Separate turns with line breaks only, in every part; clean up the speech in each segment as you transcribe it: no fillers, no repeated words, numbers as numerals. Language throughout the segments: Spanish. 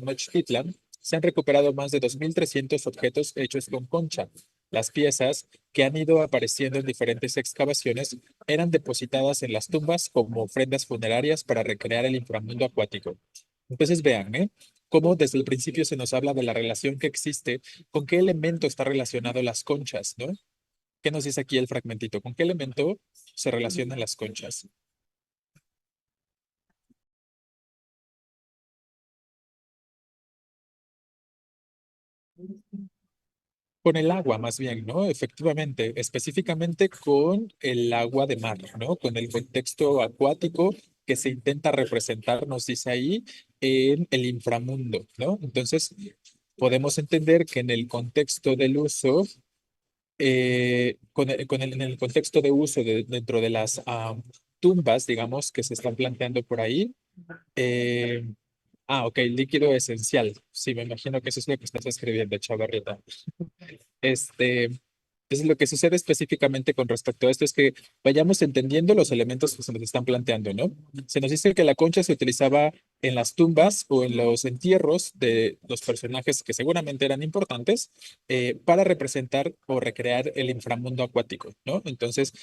Tenochtitlan, se han recuperado más de 2.300 objetos hechos con concha. Las piezas que han ido apareciendo en diferentes excavaciones eran depositadas en las tumbas como ofrendas funerarias para recrear el inframundo acuático. Entonces vean, cómo desde el principio se nos habla de la relación que existe, con qué elemento está relacionado las conchas, ¿no? ¿Qué nos dice aquí el fragmentito? ¿Con qué elemento se relacionan las conchas? Con el agua, más bien, ¿no? Efectivamente, específicamente con el agua de mar, ¿no? Con el contexto acuático que se intenta representar, nos dice ahí, en el inframundo, ¿no? Entonces, podemos entender que en el contexto del uso, en el contexto de uso dentro de las tumbas, digamos, que se están planteando por ahí, eh, ok, líquido esencial. Sí, me imagino que eso es lo que estás escribiendo, Chavarrita. Este, entonces, lo que sucede específicamente con respecto a esto es que vayamos entendiendo los elementos que se nos están planteando, ¿no? Se nos dice que la concha se utilizaba en las tumbas o en los entierros de los personajes que seguramente eran importantes para representar o recrear el inframundo acuático, ¿no? Entonces,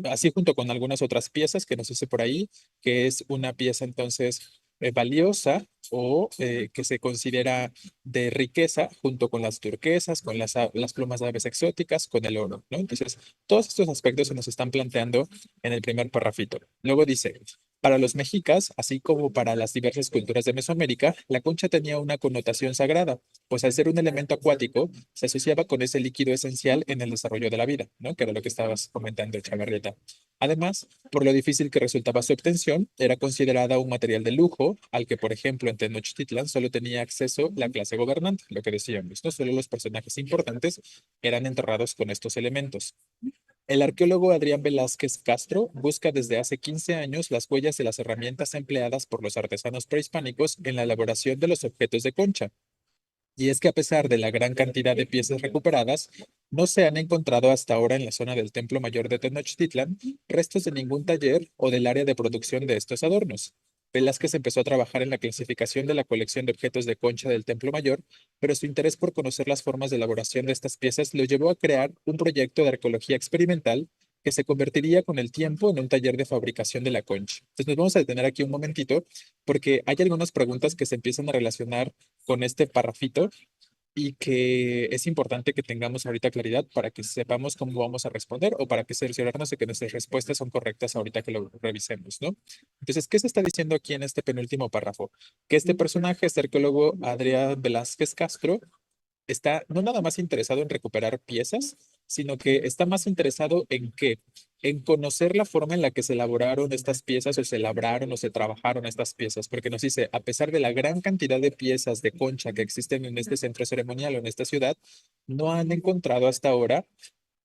así junto con algunas otras piezas que nos dice por ahí, que es una pieza entonces valiosa o que se considera de riqueza junto con las turquesas, con las plumas de aves exóticas, con el oro, ¿no? Entonces, todos estos aspectos se nos están planteando en el primer parrafito. Luego dice, para los mexicas, así como para las diversas culturas de Mesoamérica, la concha tenía una connotación sagrada, pues al ser un elemento acuático, se asociaba con ese líquido esencial en el desarrollo de la vida, ¿no? Que era lo que estabas comentando, Chavarrieta. Además, por lo difícil que resultaba su obtención, era considerada un material de lujo al que, por ejemplo, en Tenochtitlan solo tenía acceso la clase gobernante, lo que decíamos, no solo los personajes importantes eran enterrados con estos elementos. El arqueólogo Adrián Velázquez Castro busca desde hace 15 años las huellas de las herramientas empleadas por los artesanos prehispánicos en la elaboración de los objetos de concha. Y es que a pesar de la gran cantidad de piezas recuperadas, no se han encontrado hasta ahora en la zona del Templo Mayor de Tenochtitlan restos de ningún taller o del área de producción de estos adornos. Velázquez empezó a trabajar en la clasificación de la colección de objetos de concha del Templo Mayor, pero su interés por conocer las formas de elaboración de estas piezas lo llevó a crear un proyecto de arqueología experimental que se convertiría con el tiempo en un taller de fabricación de la concha. Entonces nos vamos a detener aquí un momentito porque hay algunas preguntas que se empiezan a relacionar con este parrafito y que es importante que tengamos ahorita claridad para que sepamos cómo vamos a responder o para que cerciorarnos de que nuestras respuestas son correctas ahorita que lo revisemos, ¿no? Entonces, ¿qué se está diciendo aquí en este penúltimo párrafo? Que este personaje, este arqueólogo Adrián Velázquez Castro, está no nada más interesado en recuperar piezas, sino que está más interesado en qué, en conocer la forma en la que se elaboraron estas piezas o se labraron o se trabajaron estas piezas, porque nos dice, a pesar de la gran cantidad de piezas de concha que existen en este centro ceremonial o en esta ciudad, no han encontrado hasta ahora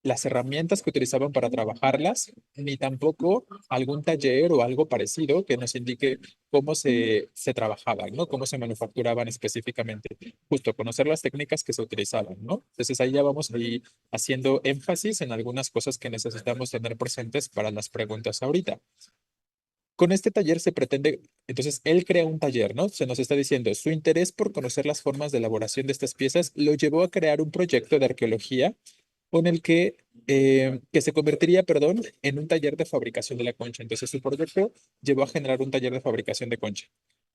las herramientas que utilizaban para trabajarlas, ni tampoco algún taller o algo parecido que nos indique cómo se trabajaban, ¿no? Cómo se manufacturaban específicamente. Justo conocer las técnicas que se utilizaban, ¿no? Entonces ahí ya vamos ahí haciendo énfasis en algunas cosas que necesitamos tener presentes para las preguntas ahorita. Con este taller se pretende, entonces él crea un taller, ¿no? Se nos está diciendo, su interés por conocer las formas de elaboración de estas piezas lo llevó a crear un proyecto de arqueología con el que se convertiría, perdón, en un taller de fabricación de la concha. Entonces, su proyecto llevó a generar un taller de fabricación de concha.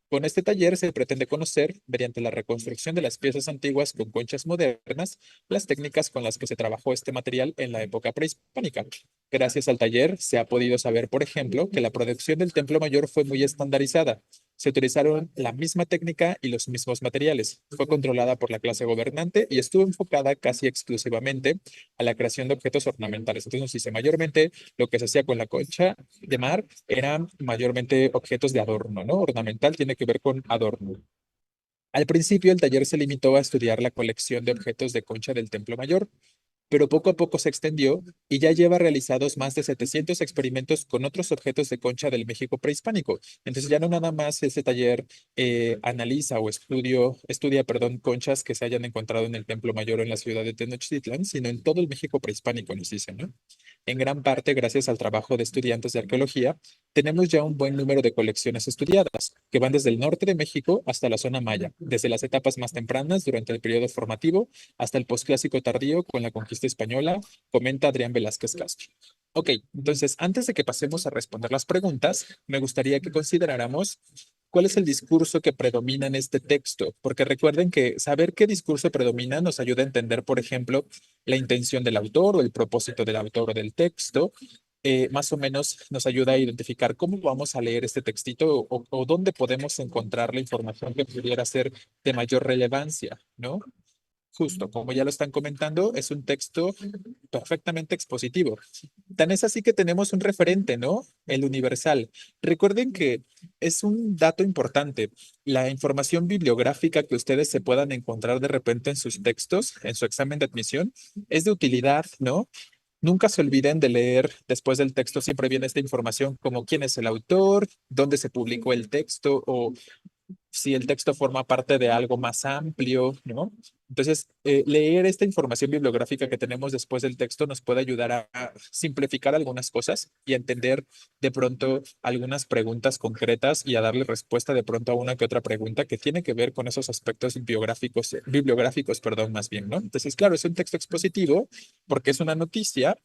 Con este taller se pretende conocer, mediante la reconstrucción de las piezas antiguas con conchas modernas, las técnicas con las que se trabajó este material en la época prehispánica. Gracias al taller se ha podido saber, por ejemplo, que la producción del Templo Mayor fue muy estandarizada. Se utilizaron la misma técnica y los mismos materiales. Fue controlada por la clase gobernante y estuvo enfocada casi exclusivamente a la creación de objetos ornamentales. Entonces nos dice, mayormente lo que se hacía con la concha de mar eran mayormente objetos de adorno, ¿no? Ornamental tiene que ver con adorno. Al principio, el taller se limitó a estudiar la colección de objetos de concha del Templo Mayor. pero poco a poco se extendió y ya lleva realizados más de 700 experimentos con otros objetos de concha del México prehispánico. Entonces ya no nada más ese taller analiza o estudia, perdón, conchas que se hayan encontrado en el Templo Mayor en la ciudad de Tenochtitlán, sino en todo el México prehispánico, nos dicen, ¿no? En gran parte, gracias al trabajo de estudiantes de arqueología, tenemos ya un buen número de colecciones estudiadas, que van desde el norte de México hasta la zona maya, desde las etapas más tempranas durante el periodo formativo hasta el posclásico tardío con la conquista española, comenta Adrián Velázquez Castro. Ok, entonces, antes de que pasemos a responder las preguntas, me gustaría que consideráramos cuál es el discurso que predomina en este texto, porque recuerden que saber qué discurso predomina nos ayuda a entender, por ejemplo, la intención del autor o el propósito del autor o del texto. Más o menos nos ayuda a identificar cómo vamos a leer este textito o dónde podemos encontrar la información que pudiera ser de mayor relevancia, ¿no? Justo, como ya lo están comentando, es un texto perfectamente expositivo. Tan es así que tenemos un referente, ¿no? El universal. Recuerden que es un dato importante. La información bibliográfica que ustedes se puedan encontrar de repente en sus textos, en su examen de admisión, es de utilidad, ¿no? Nunca se olviden de leer después del texto, siempre viene esta información como quién es el autor, dónde se publicó el texto o si el texto forma parte de algo más amplio, ¿no? Entonces, leer esta información bibliográfica que tenemos después del texto nos puede ayudar a simplificar algunas cosas y a entender de pronto algunas preguntas concretas y a darle respuesta de pronto a una que otra pregunta que tiene que ver con esos aspectos bibliográficos, perdón, más bien, ¿no? Entonces, claro, es un texto expositivo porque es una noticia,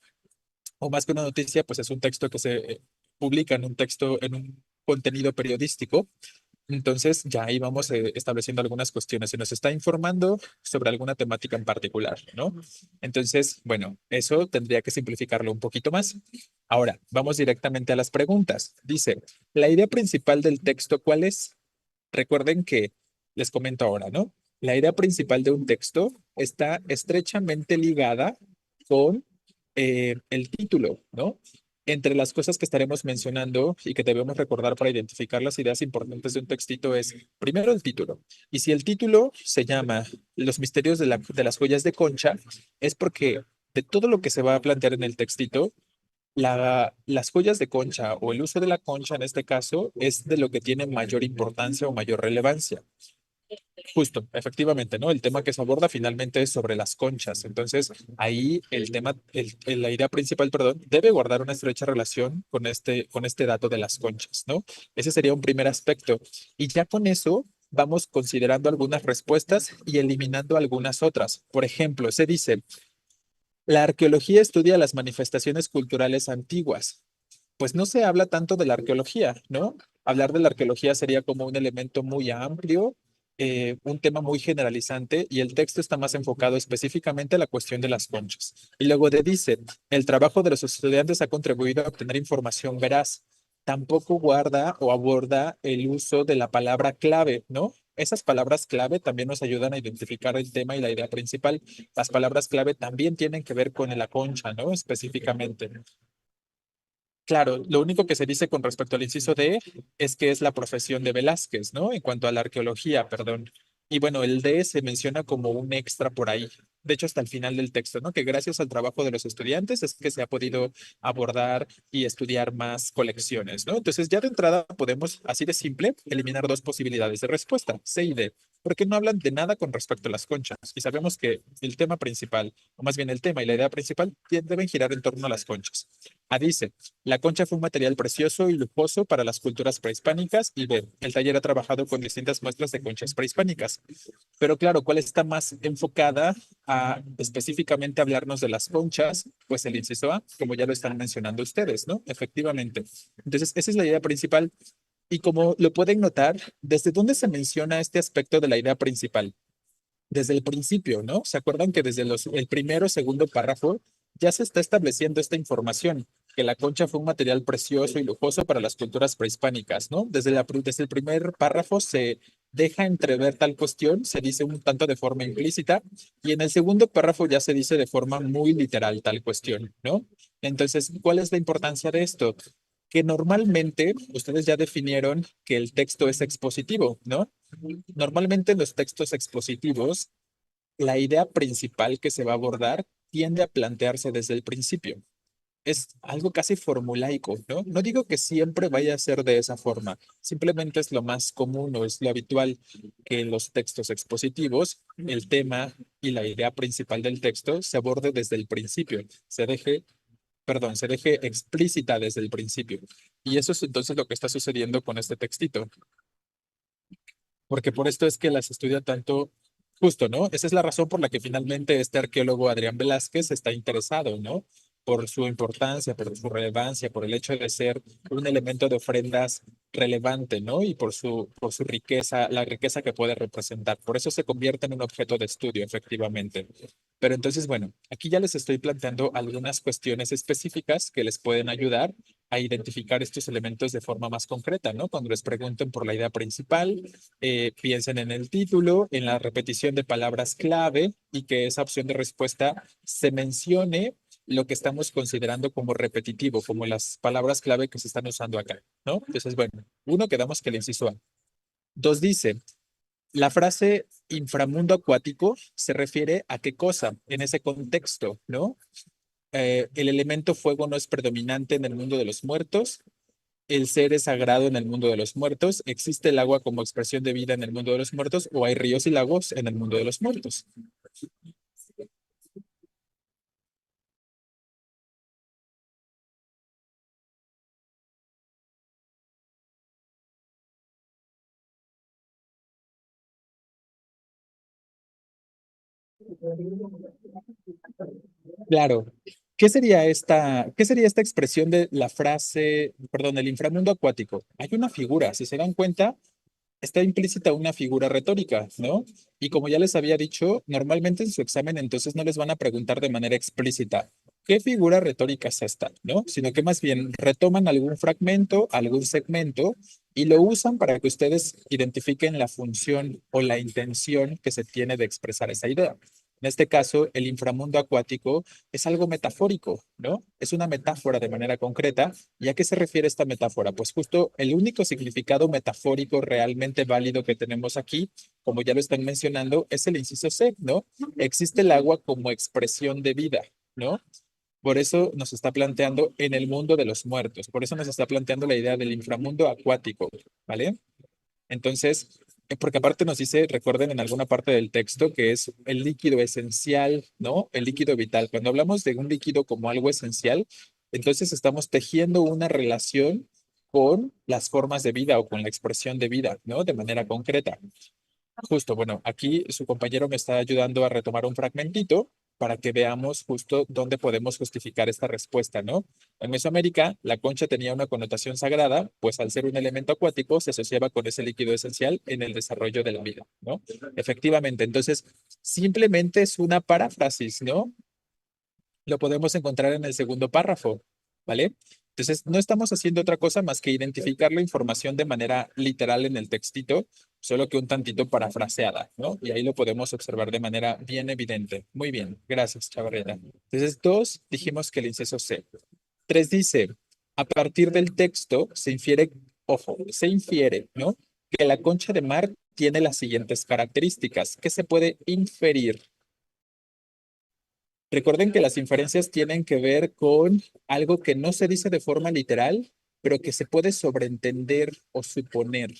o más que una noticia, pues es un texto que se publica en un texto, en un contenido periodístico. Entonces, ya ahí vamos estableciendo algunas cuestiones. Se nos está informando sobre alguna temática en particular, ¿no? Entonces, bueno, eso tendría que simplificarlo un poquito más. Ahora, vamos directamente a las preguntas. Dice, la idea principal del texto, ¿cuál es? Recuerden que les comento ahora, ¿no? La idea principal de un texto está estrechamente ligada con el título, ¿no? Entre las cosas que estaremos mencionando y que debemos recordar para identificar las ideas importantes de un textito es, primero, el título. Y si el título se llama Los misterios de las joyas de Concha, es porque de todo lo que se va a plantear en el textito, las joyas de concha o el uso de la concha en este caso es de lo que tiene mayor importancia o mayor relevancia. Justo, efectivamente, ¿no? El tema que se aborda finalmente es sobre las conchas. Entonces, ahí el tema, la idea principal, perdón, debe guardar una estrecha relación con este dato de las conchas, ¿no? Ese sería un primer aspecto. Y ya con eso vamos considerando algunas respuestas y eliminando algunas otras. Por ejemplo, se dice, la arqueología estudia las manifestaciones culturales antiguas. Pues no se habla tanto de la arqueología, ¿no? Hablar de la arqueología sería como un elemento muy amplio, un tema muy generalizante y el texto está más enfocado específicamente a la cuestión de las conchas. Y luego dice, el trabajo de los estudiantes ha contribuido a obtener información veraz. Tampoco guarda o aborda el uso de la palabra clave, ¿no? Esas palabras clave también nos ayudan a identificar el tema y la idea principal. Las palabras clave también tienen que ver con la concha, ¿no? Específicamente. Claro, lo único que se dice con respecto al inciso D es que es la profesión de Velázquez, ¿no? En cuanto a la arqueología, perdón. Y bueno, el D se menciona como un extra por ahí. De hecho, hasta el final del texto, ¿no? Que gracias al trabajo de los estudiantes es que se ha podido abordar y estudiar más colecciones, ¿no? Entonces, ya de entrada podemos, así de simple, eliminar dos posibilidades de respuesta, C y D, porque no hablan de nada con respecto a las conchas. Y sabemos que el tema principal, o más bien el tema y la idea principal, deben girar en torno a las conchas. A dice, la concha fue un material precioso y lujoso para las culturas prehispánicas y B, el taller ha trabajado con distintas muestras de conchas prehispánicas. Pero claro, ¿cuál está más enfocada a específicamente hablarnos de las conchas? Pues el inciso A, como ya lo están mencionando ustedes, ¿no? Efectivamente. Entonces, esa es la idea principal. Y como lo pueden notar, ¿desde dónde se menciona este aspecto de la idea principal? Desde el principio, ¿no? ¿Se acuerdan que desde el primero o segundo párrafo ya se está estableciendo esta información, que la concha fue un material precioso y lujoso para las culturas prehispánicas, ¿no? Desde el primer párrafo se deja entrever tal cuestión, se dice un tanto de forma implícita, y en el segundo párrafo ya se dice de forma muy literal tal cuestión, ¿no? Entonces, ¿cuál es la importancia de esto? Que normalmente ustedes ya definieron que el texto es expositivo, ¿no? Normalmente en los textos expositivos, la idea principal que se va a abordar tiende a plantearse desde el principio. Es algo casi formulaico, ¿no? No digo que siempre vaya a ser de esa forma, simplemente es lo más común o es lo habitual que en los textos expositivos el tema y la idea principal del texto se aborde desde el principio, se deje explícita desde el principio. Y eso es entonces lo que está sucediendo con este textito, porque por esto es que las estudia tanto, justo, ¿no? Esa es la razón por la que finalmente este arqueólogo Adrián Velázquez está interesado, ¿no? Por su importancia, por su relevancia, por el hecho de ser un elemento de ofrendas relevante, ¿no? Y por su riqueza, la riqueza que puede representar. Por eso se convierte en un objeto de estudio, efectivamente. Pero entonces, bueno, aquí ya les estoy planteando algunas cuestiones específicas que les pueden ayudar a identificar estos elementos de forma más concreta, ¿no? Cuando les pregunten por la idea principal, piensen en el título, en la repetición de palabras clave y que esa opción de respuesta se mencione lo que estamos considerando como repetitivo, como las palabras clave que se están usando acá, ¿no? Entonces, bueno, uno, quedamos que el inciso A. Dos dice, la frase inframundo acuático se refiere a qué cosa en ese contexto, ¿no? El elemento fuego no es predominante en el mundo de los muertos, el ser es sagrado en el mundo de los muertos, existe el agua como expresión de vida en el mundo de los muertos o hay ríos y lagos en el mundo de los muertos. Claro. Qué sería esta expresión de la frase, perdón, el inframundo acuático? Hay una figura, si se dan cuenta, está implícita una figura retórica, ¿no? Y como ya les había dicho, normalmente en su examen entonces no les van a preguntar de manera explícita qué figura retórica es esta, ¿no? Sino que más bien retoman algún fragmento, algún segmento y lo usan para que ustedes identifiquen la función o la intención que se tiene de expresar esa idea. En este caso, el inframundo acuático es algo metafórico, ¿no? Es una metáfora de manera concreta. ¿Y a qué se refiere esta metáfora? Pues justo el único significado metafórico realmente válido que tenemos aquí, como ya lo están mencionando, es el inciso C, ¿no? Existe el agua como expresión de vida, ¿no? Por eso nos está planteando en el mundo de los muertos, por eso nos está planteando la idea del inframundo acuático, ¿vale? Entonces, porque aparte nos dice, recuerden en alguna parte del texto, que es el líquido esencial, ¿no? El líquido vital. Cuando hablamos de un líquido como algo esencial, entonces estamos tejiendo una relación con las formas de vida o con la expresión de vida, ¿no? De manera concreta. Justo, bueno, aquí su compañero me está ayudando a retomar un fragmentito para que veamos justo dónde podemos justificar esta respuesta, ¿no? En Mesoamérica, la concha tenía una connotación sagrada, pues al ser un elemento acuático se asociaba con ese líquido esencial en el desarrollo de la vida, ¿no? Efectivamente, entonces, simplemente es una paráfrasis, ¿no? Lo podemos encontrar en el segundo párrafo, ¿vale? Entonces, no estamos haciendo otra cosa más que identificar la información de manera literal en el textito, solo que un tantito parafraseada, ¿no? Y ahí lo podemos observar de manera bien evidente. Muy bien, gracias, Chavarrera. Entonces, dos, dijimos que el inciso C. Tres dice, a partir del texto se infiere, ojo, se infiere, ¿no? Que la concha de mar tiene las siguientes características. ¿Qué se puede inferir? Recuerden que las inferencias tienen que ver con algo que no se dice de forma literal, pero que se puede sobreentender o suponer.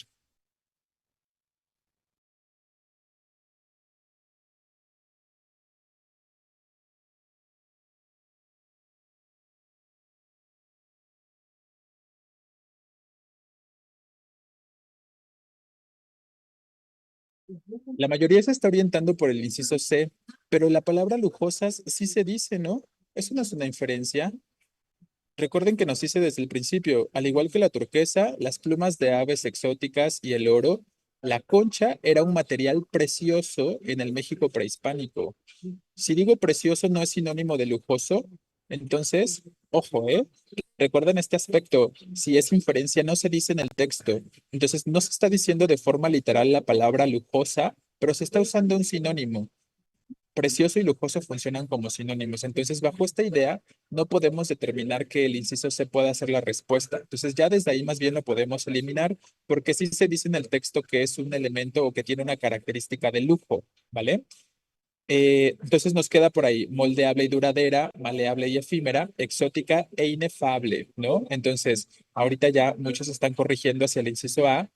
La mayoría se está orientando por el inciso C, pero la palabra lujosas sí se dice, ¿no? Eso no es una inferencia. Recuerden que nos dice desde el principio, al igual que la turquesa, las plumas de aves exóticas y el oro, la concha era un material precioso en el México prehispánico. Si digo precioso no es sinónimo de lujoso, entonces, ojo, ¿eh? Recuerden este aspecto. Si es inferencia, no se dice en el texto. Entonces, no se está diciendo de forma literal la palabra lujosa, pero se está usando un sinónimo. Precioso y lujoso funcionan como sinónimos. Entonces, bajo esta idea, no podemos determinar que el inciso se pueda hacer la respuesta. Entonces, ya desde ahí más bien lo podemos eliminar, porque sí se dice en el texto que es un elemento o que tiene una característica de lujo, ¿vale? Entonces nos queda por ahí moldeable y duradera, maleable y efímera, exótica e inefable, ¿no? Entonces, ahorita ya muchos están corrigiendo hacia el inciso A.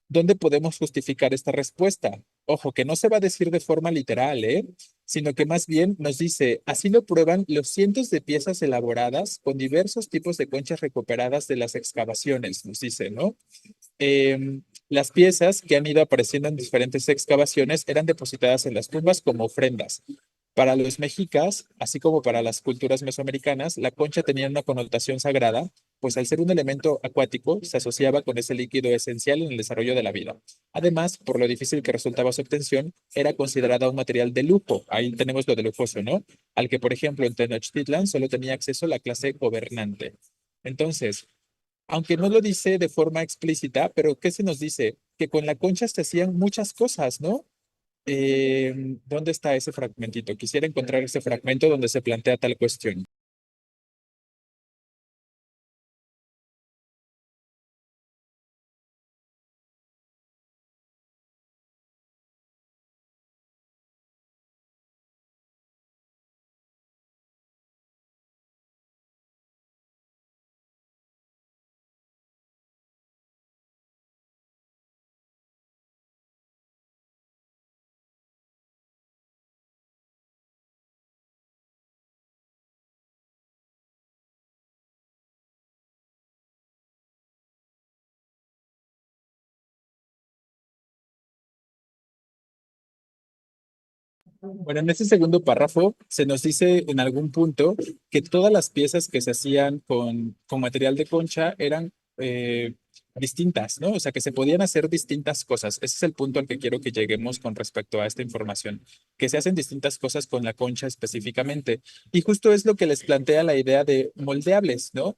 ¿Dónde podemos justificar esta respuesta? Ojo, que no se va a decir de forma literal, ¿eh? Sino que más bien nos dice, así lo prueban los cientos de piezas elaboradas con diversos tipos de conchas recuperadas de las excavaciones, nos dice, ¿no? Las piezas que han ido apareciendo en diferentes excavaciones eran depositadas en las tumbas como ofrendas. Para los mexicas, así como para las culturas mesoamericanas, la concha tenía una connotación sagrada, pues al ser un elemento acuático, se asociaba con ese líquido esencial en el desarrollo de la vida. Además, por lo difícil que resultaba su obtención, era considerada un material de lujo. Ahí tenemos lo de lujoso, ¿no? Al que, por ejemplo, en Tenochtitlan solo tenía acceso la clase gobernante. Entonces, aunque no lo dice de forma explícita, pero ¿qué se nos dice? Que con la concha se hacían muchas cosas, ¿no? ¿Dónde está ese fragmentito? Quisiera encontrar ese fragmento donde se plantea tal cuestión. Bueno, en ese segundo párrafo se nos dice en algún punto que todas las piezas que se hacían con material de concha eran distintas, ¿no? O sea, que se podían hacer distintas cosas. Ese es el punto al que quiero que lleguemos con respecto a esta información, que se hacen distintas cosas con la concha específicamente. Y justo es lo que les plantea la idea de moldeables, ¿no?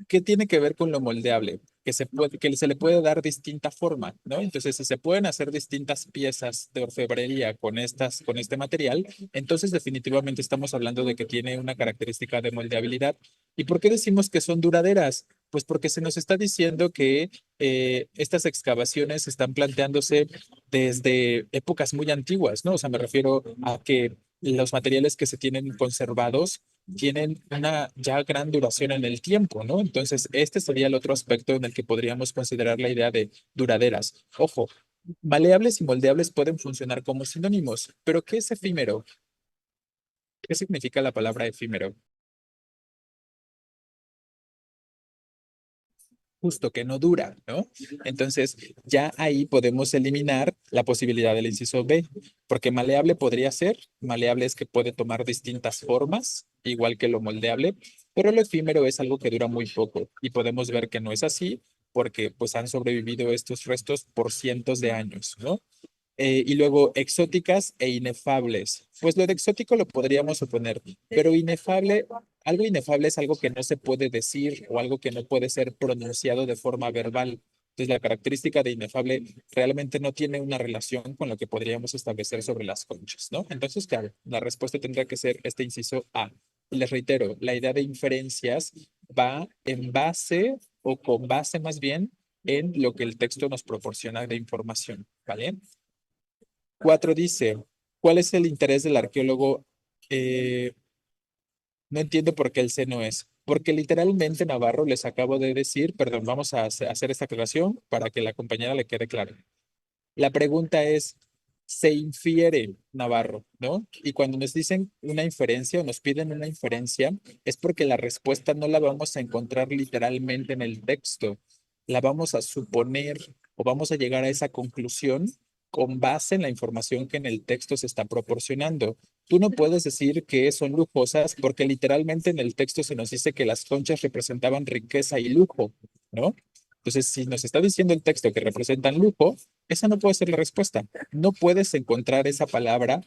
¿Qué tiene que ver con lo moldeable? Que se le puede dar distinta forma, ¿no? Entonces, si se pueden hacer distintas piezas de orfebrería con este material, entonces definitivamente estamos hablando de que tiene una característica de moldeabilidad. ¿Y por qué decimos que son duraderas? Pues porque se nos está diciendo que estas excavaciones están planteándose desde épocas muy antiguas, ¿no? O sea, me refiero a que los materiales que se tienen conservados tienen una ya gran duración en el tiempo, ¿no? Entonces, este sería el otro aspecto en el que podríamos considerar la idea de duraderas. Ojo, maleables y moldeables pueden funcionar como sinónimos, pero ¿qué es efímero? ¿Qué significa la palabra efímero? Justo que no dura, ¿no? Entonces, ya ahí podemos eliminar la posibilidad del inciso B, porque maleable es que puede tomar distintas formas, igual que lo moldeable, pero lo efímero es algo que dura muy poco y podemos ver que no es así porque pues han sobrevivido estos restos por cientos de años, ¿no? Y luego exóticas e inefables. Pues lo de exótico lo podríamos suponer, pero inefable, algo inefable es algo que no se puede decir o algo que no puede ser pronunciado de forma verbal. Entonces, la característica de inefable realmente no tiene una relación con lo que podríamos establecer sobre las conchas, ¿no? Entonces, claro, la respuesta tendría que ser este inciso A. Y les reitero, la idea de inferencias va en base o con base más bien en lo que el texto nos proporciona de información, ¿vale? 4 dice, ¿cuál es el interés del arqueólogo? Eh, no entiendo por qué el C no es. Porque literalmente Navarro les acabo de decir, perdón, vamos a hacer esta aclaración para que la compañera le quede claro. La pregunta es, se infiere Navarro, ¿no? Y cuando nos dicen una inferencia o nos piden una inferencia, es porque la respuesta no la vamos a encontrar literalmente en el texto. La vamos a suponer o vamos a llegar a esa conclusión con base en la información que en el texto se está proporcionando. Tú no puedes decir que son lujosas porque literalmente en el texto se nos dice que las conchas representaban riqueza y lujo, ¿no? Entonces, si nos está diciendo el texto que representan lujo, esa no puede ser la respuesta. No puedes encontrar esa palabra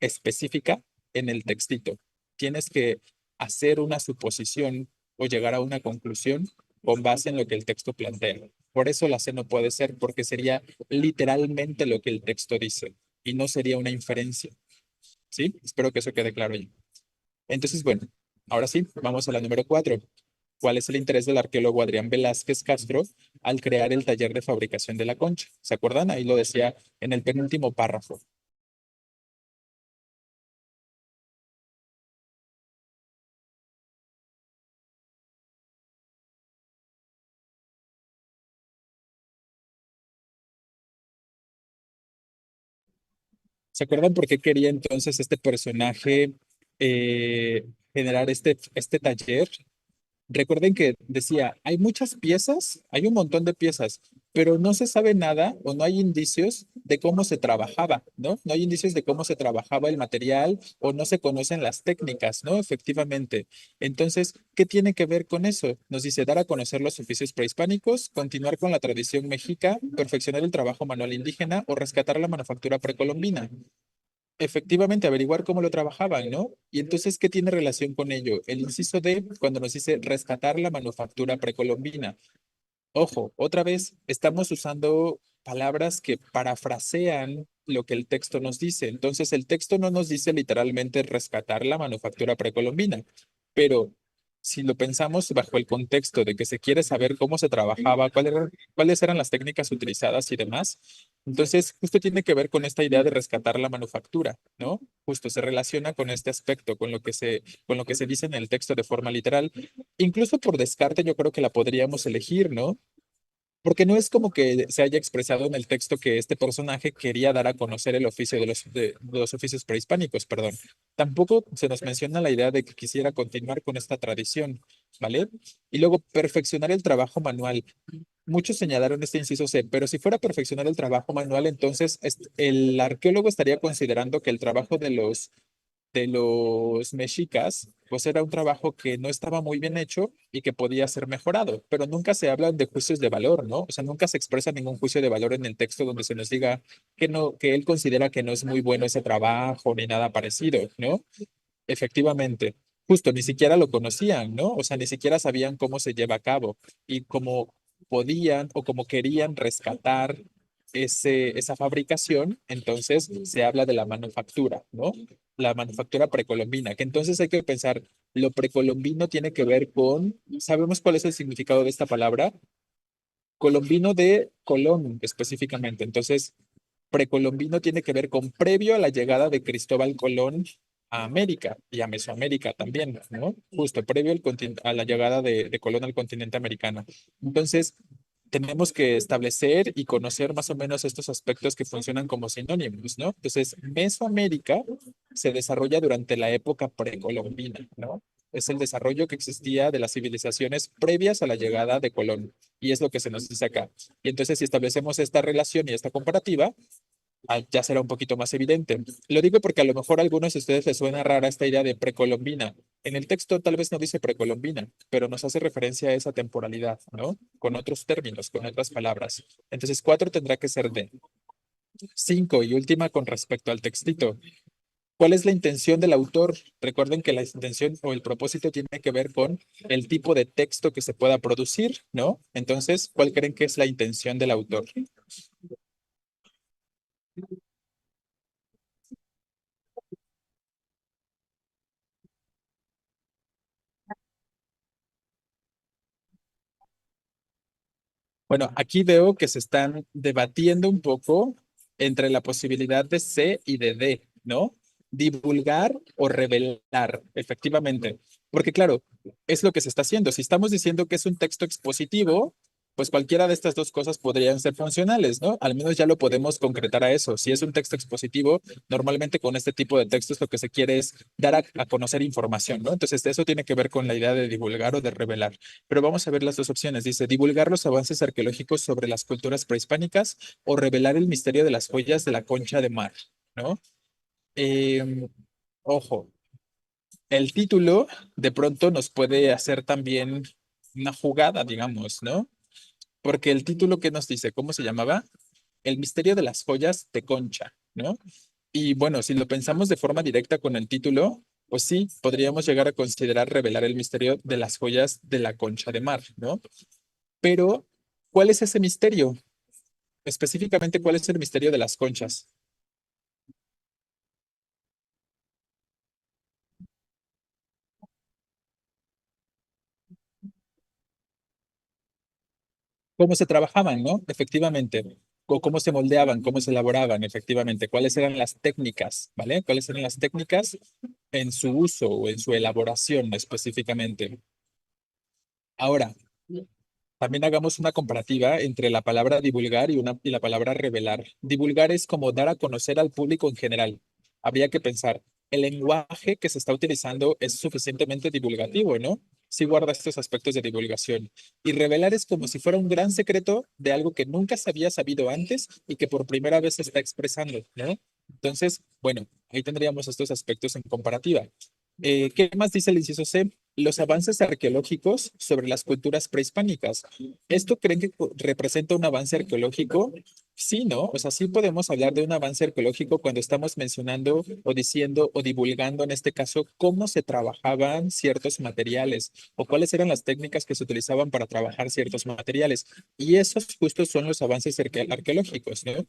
específica en el textito. Tienes que hacer una suposición o llegar a una conclusión con base en lo que el texto plantea. Por eso la C no puede ser, porque sería literalmente lo que el texto dice y no sería una inferencia. ¿Sí? Espero que eso quede claro ya. Entonces, bueno, ahora sí, vamos a la número 4. ¿Cuál es el interés del arqueólogo Adrián Velázquez Castro al crear el taller de fabricación de la concha? ¿Se acuerdan? Ahí lo decía en el penúltimo párrafo. ¿Se acuerdan por qué quería entonces este personaje generar este taller? Recuerden que decía, hay muchas piezas, hay un montón de piezas, pero no se sabe nada o no hay indicios de cómo se trabajaba, ¿no? No hay indicios de cómo se trabajaba el material o no se conocen las técnicas, ¿no? Efectivamente. Entonces, ¿qué tiene que ver con eso? Nos dice dar a conocer los oficios prehispánicos, continuar con la tradición mexica, perfeccionar el trabajo manual indígena o rescatar la manufactura precolombina. Efectivamente, averiguar cómo lo trabajaban, ¿no? Y entonces, ¿qué tiene relación con ello? El inciso D, cuando nos dice rescatar la manufactura precolombina. Ojo, otra vez, estamos usando palabras que parafrasean lo que el texto nos dice. Entonces, el texto no nos dice literalmente rescatar la manufactura precolombina, pero si lo pensamos bajo el contexto de que se quiere saber cómo se trabajaba, cuáles eran las técnicas utilizadas y demás, entonces justo tiene que ver con esta idea de rescatar la manufactura, ¿no? Justo se relaciona con este aspecto, con lo que se dice en el texto de forma literal. Incluso por descarte, yo creo que la podríamos elegir, ¿no? Porque no es como que se haya expresado en el texto que este personaje quería dar a conocer el oficio de los oficios prehispánicos, perdón. Tampoco se nos menciona la idea de que quisiera continuar con esta tradición, ¿vale? Y luego perfeccionar el trabajo manual. Muchos señalaron este inciso C, pero si fuera perfeccionar el trabajo manual, entonces el arqueólogo estaría considerando que el trabajo de los mexicas, pues era un trabajo que no estaba muy bien hecho y que podía ser mejorado, pero nunca se hablan de juicios de valor, ¿no? O sea, nunca se expresa ningún juicio de valor en el texto donde se nos diga que no, que él considera que no es muy bueno ese trabajo ni nada parecido, ¿no? Efectivamente, justo ni siquiera lo conocían, ¿no? O sea, ni siquiera sabían cómo se lleva a cabo y cómo podían o cómo querían rescatar esa fabricación, entonces se habla de la manufactura, ¿no? La manufactura precolombina, que entonces hay que pensar, lo precolombino tiene que ver con, ¿sabemos cuál es el significado de esta palabra? Colombino de Colón específicamente, entonces precolombino tiene que ver con previo a la llegada de Cristóbal Colón a América y a Mesoamérica también, ¿no? Justo previo a la llegada de Colón al continente americano. Entonces, tenemos que establecer y conocer más o menos estos aspectos que funcionan como sinónimos, ¿no? Entonces, Mesoamérica se desarrolla durante la época precolombina, ¿no? Es el desarrollo que existía de las civilizaciones previas a la llegada de Colón. Y es lo que se nos dice acá. Y entonces, si establecemos esta relación y esta comparativa, ya será un poquito más evidente. Lo digo porque a lo mejor a algunos de ustedes les suena rara esta idea de precolombina. En el texto tal vez no dice precolombina, pero nos hace referencia a esa temporalidad, ¿no? Con otros términos, con otras palabras. Entonces, 4 tendrá que ser D. 5 y última con respecto al textito. ¿Cuál es la intención del autor? Recuerden que la intención o el propósito tiene que ver con el tipo de texto que se pueda producir, ¿no? Entonces, ¿cuál creen que es la intención del autor? Bueno, aquí veo que se están debatiendo un poco entre la posibilidad de C y de D, ¿no? Divulgar o revelar, efectivamente. Porque claro, es lo que se está haciendo. Si estamos diciendo que es un texto expositivo, pues cualquiera de estas dos cosas podrían ser funcionales, ¿no? Al menos ya lo podemos concretar a eso. Si es un texto expositivo, normalmente con este tipo de textos lo que se quiere es dar a conocer información, ¿no? Entonces, eso tiene que ver con la idea de divulgar o de revelar. Pero vamos a ver las dos opciones. Dice, divulgar los avances arqueológicos sobre las culturas prehispánicas o revelar el misterio de las joyas de la Concha de Mar, ¿no? Eh, ojo, el título de pronto nos puede hacer también una jugada, digamos, ¿no? Porque el título que nos dice, ¿cómo se llamaba? El misterio de las joyas de Concha, ¿no? Y bueno, si lo pensamos de forma directa con el título, pues sí, podríamos llegar a considerar revelar el misterio de las joyas de la Concha de Mar, ¿no? Pero, ¿cuál es ese misterio? Específicamente, ¿cuál es el misterio de las conchas? ¿Cómo se trabajaban, no? Efectivamente. O cómo se moldeaban, cómo se elaboraban, efectivamente. ¿Cuáles eran las técnicas, ¿vale? ¿Cuáles eran las técnicas en su uso o en su elaboración específicamente? Ahora, También hagamos una comparativa entre la palabra divulgar y la palabra revelar. Divulgar es como dar a conocer al público en general. Habría que pensar, el lenguaje que se está utilizando es suficientemente divulgativo, ¿no? Sí guarda estos aspectos de divulgación. Y revelar es como si fuera un gran secreto de algo que nunca se había sabido antes y que por primera vez se está expresando, ¿no? Entonces, bueno, ahí tendríamos estos aspectos en comparativa. ¿Qué más dice el inciso C? Los avances arqueológicos sobre las culturas prehispánicas. ¿Esto creen que representa un avance arqueológico? Sí, ¿no? O sea, sí podemos hablar de un avance arqueológico cuando estamos mencionando o diciendo o divulgando, en este caso, cómo se trabajaban ciertos materiales o cuáles eran las técnicas que se utilizaban para trabajar ciertos materiales. Y esos justos son los avances arqueológicos, ¿no?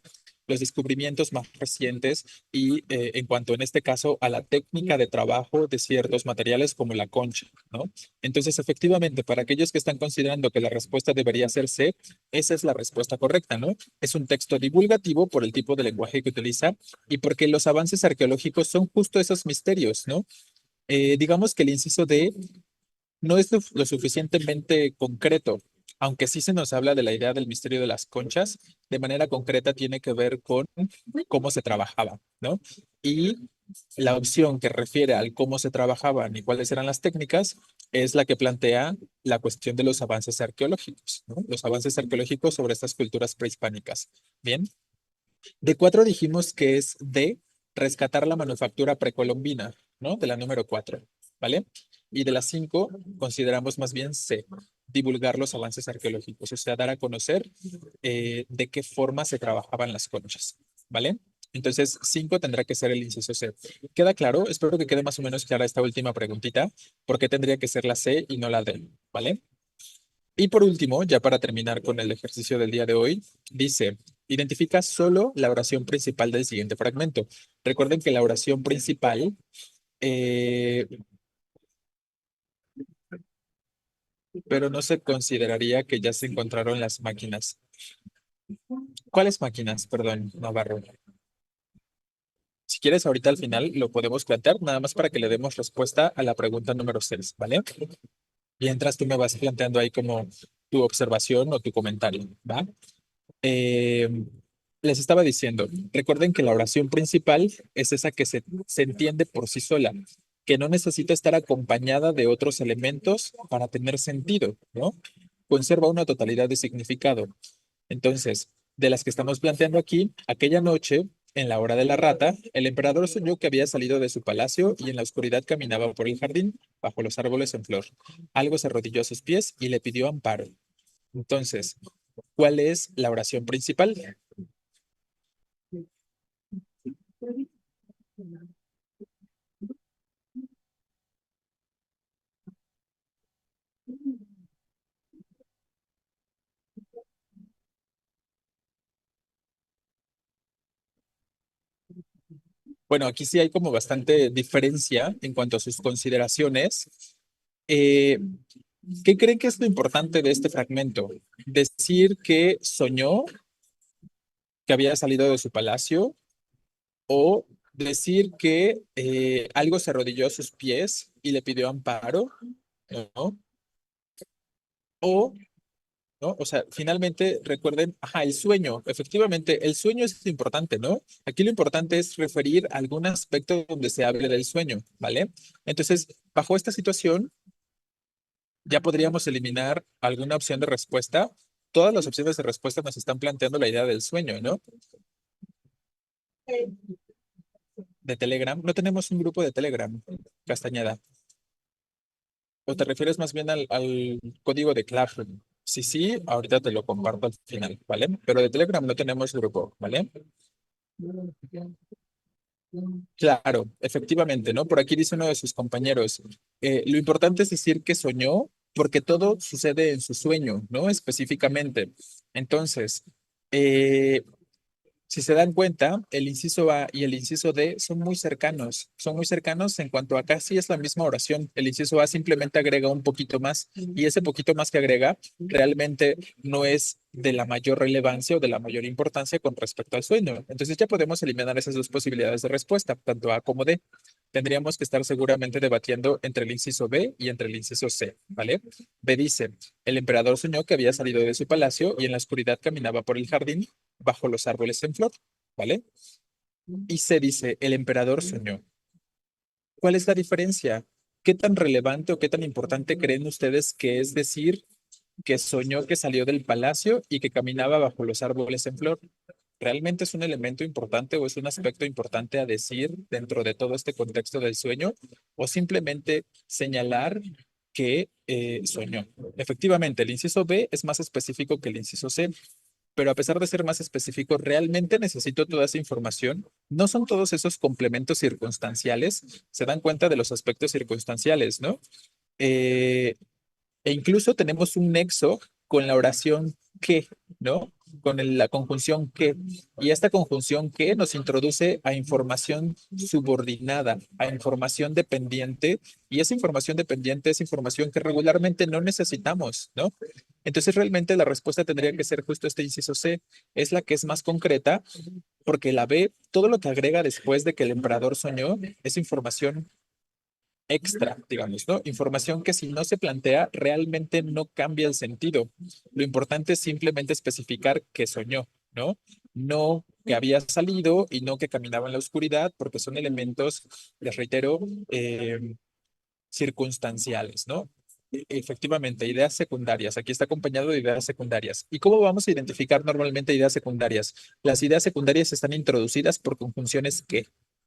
Los descubrimientos más recientes y en cuanto en este caso a la técnica de trabajo de ciertos materiales como la concha, ¿no? Entonces, efectivamente, para aquellos que están considerando que la respuesta debería ser C, esa es la respuesta correcta, ¿no? Es un texto divulgativo por el tipo de lenguaje que utiliza y porque los avances arqueológicos son justo esos misterios, ¿no? Digamos que el inciso D no es lo suficientemente concreto, aunque sí se nos habla de la idea del misterio de las conchas, de manera concreta tiene que ver con cómo se trabajaba, ¿no? Y la opción que refiere al cómo se trabajaban y cuáles eran las técnicas es la que plantea la cuestión de los avances arqueológicos, ¿no? Los avances arqueológicos sobre estas culturas prehispánicas. Bien, de cuatro dijimos que es de rescatar la manufactura precolombina, ¿no? De la número cuatro, ¿vale? Y de las cinco consideramos más bien C, divulgar los avances arqueológicos, o sea, dar a conocer de qué forma se trabajaban las conchas, ¿vale? Entonces, cinco tendrá que ser el inciso C. ¿Queda claro? Espero que quede más o menos clara esta última preguntita. ¿Por qué tendría que ser la C y no la D? ¿Vale? Y por último, ya para terminar con el ejercicio del día de hoy, dice, identifica solo la oración principal del siguiente fragmento. Recuerden que la oración principal, eh, pero no se consideraría que ya se encontraron las máquinas. ¿Cuáles máquinas? Perdón, Navarro. Si quieres, ahorita al final lo podemos plantear, nada más para que le demos respuesta a la pregunta número 6, ¿vale? Mientras tú me vas planteando ahí como tu observación o tu comentario, ¿va? Eh, les estaba diciendo, recuerden que la oración principal es esa que se entiende por sí sola, que no necesita estar acompañada de otros elementos para tener sentido, ¿no? Conserva una totalidad de significado. Entonces, de las que estamos planteando aquí, aquella noche, en la hora de la rata, el emperador soñó que había salido de su palacio y en la oscuridad caminaba por el jardín, bajo los árboles en flor. Algo se arrodilló a sus pies y le pidió amparo. Entonces, ¿cuál es la oración principal? Bueno, aquí sí hay como bastante diferencia en cuanto a sus consideraciones. Eh, ¿Qué creen que es lo importante de este fragmento? ¿Decir que soñó que había salido de su palacio o decir que algo se arrodilló a sus pies y le pidió amparo, ¿no? O ¿no? O sea, finalmente recuerden, ajá, el sueño, efectivamente, el sueño es importante, ¿no? Aquí lo importante es referir a algún aspecto donde se hable del sueño, ¿vale? Entonces, bajo esta situación, ya podríamos eliminar alguna opción de respuesta. Todas las opciones de respuesta nos están planteando la idea del sueño, ¿no? De Telegram. No tenemos un grupo de Telegram, Castañeda. ¿O te refieres más bien al código de Classroom? Sí, sí, ahorita te lo comparto al final, ¿vale? Pero de Telegram no tenemos grupo, ¿vale? Claro, efectivamente, ¿no? Por aquí dice uno de sus compañeros, lo importante es decir que soñó porque todo sucede en su sueño, ¿no? Específicamente. Entonces, eh, si se dan cuenta, el inciso A y el inciso D son muy cercanos en cuanto a casi es la misma oración. El inciso A simplemente agrega un poquito más y ese poquito más que agrega realmente no es de la mayor relevancia o de la mayor importancia con respecto al sueño. Entonces ya podemos eliminar esas dos posibilidades de respuesta, tanto A como D. tendríamos que estar seguramente debatiendo entre el inciso B y entre el inciso C, ¿vale? B dice, el emperador soñó que había salido de su palacio y en la oscuridad caminaba por el jardín bajo los árboles en flor, ¿vale? Y C dice, el emperador soñó. ¿Cuál es la diferencia? ¿Qué tan relevante o qué tan importante creen ustedes que es decir que soñó que salió del palacio y que caminaba bajo los árboles en flor? ¿Realmente es un elemento importante o es un aspecto importante a decir dentro de todo este contexto del sueño? ¿O simplemente señalar que soñó? Efectivamente, el inciso B es más específico que el inciso C, pero a pesar de ser más específico, ¿realmente necesito toda esa información? ¿No son todos esos complementos circunstanciales? Se dan cuenta de los aspectos circunstanciales, ¿no? Eh, E incluso tenemos un nexo con la oración que, ¿no? Con la conjunción que. Y esta conjunción que nos introduce a información subordinada, a información dependiente. Y esa información dependiente es información que regularmente no necesitamos, ¿no? Entonces realmente la respuesta tendría que ser justo este inciso C. Es la que es más concreta porque la B, todo lo que agrega después de que el emperador soñó, es información extra, digamos, ¿no? Información que si no se plantea realmente no cambia el sentido. Lo importante es simplemente especificar que soñó, ¿no? No que había salido y no que caminaba en la oscuridad, porque son elementos, les reitero, circunstanciales, ¿no? Efectivamente, ideas secundarias. Aquí está acompañado de ideas secundarias. ¿Y cómo vamos a identificar normalmente ideas secundarias? Las ideas secundarias están introducidas por conjunciones que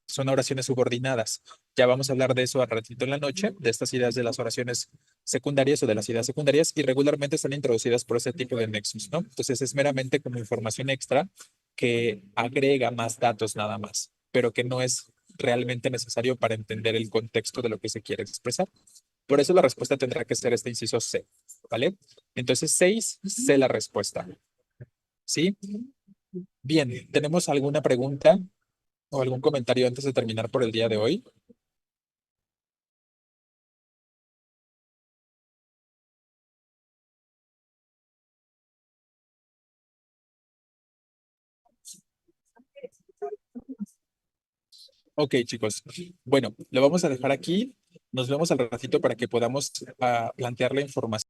son oraciones subordinadas. Ya vamos a hablar de eso a ratito en la noche, de estas ideas de las oraciones secundarias o de las ideas secundarias, y regularmente están introducidas por ese tipo de nexos, ¿no? Entonces es meramente como información extra que agrega más datos nada más, pero que no es realmente necesario para entender el contexto de lo que se quiere expresar. Por eso la respuesta tendrá que ser este inciso C, ¿vale? Entonces, 6, C la respuesta. ¿Sí? Bien, ¿tenemos alguna pregunta o algún comentario antes de terminar por el día de hoy? Ok, chicos. Bueno, lo vamos a dejar aquí. Nos vemos al ratito para que podamos plantear la información.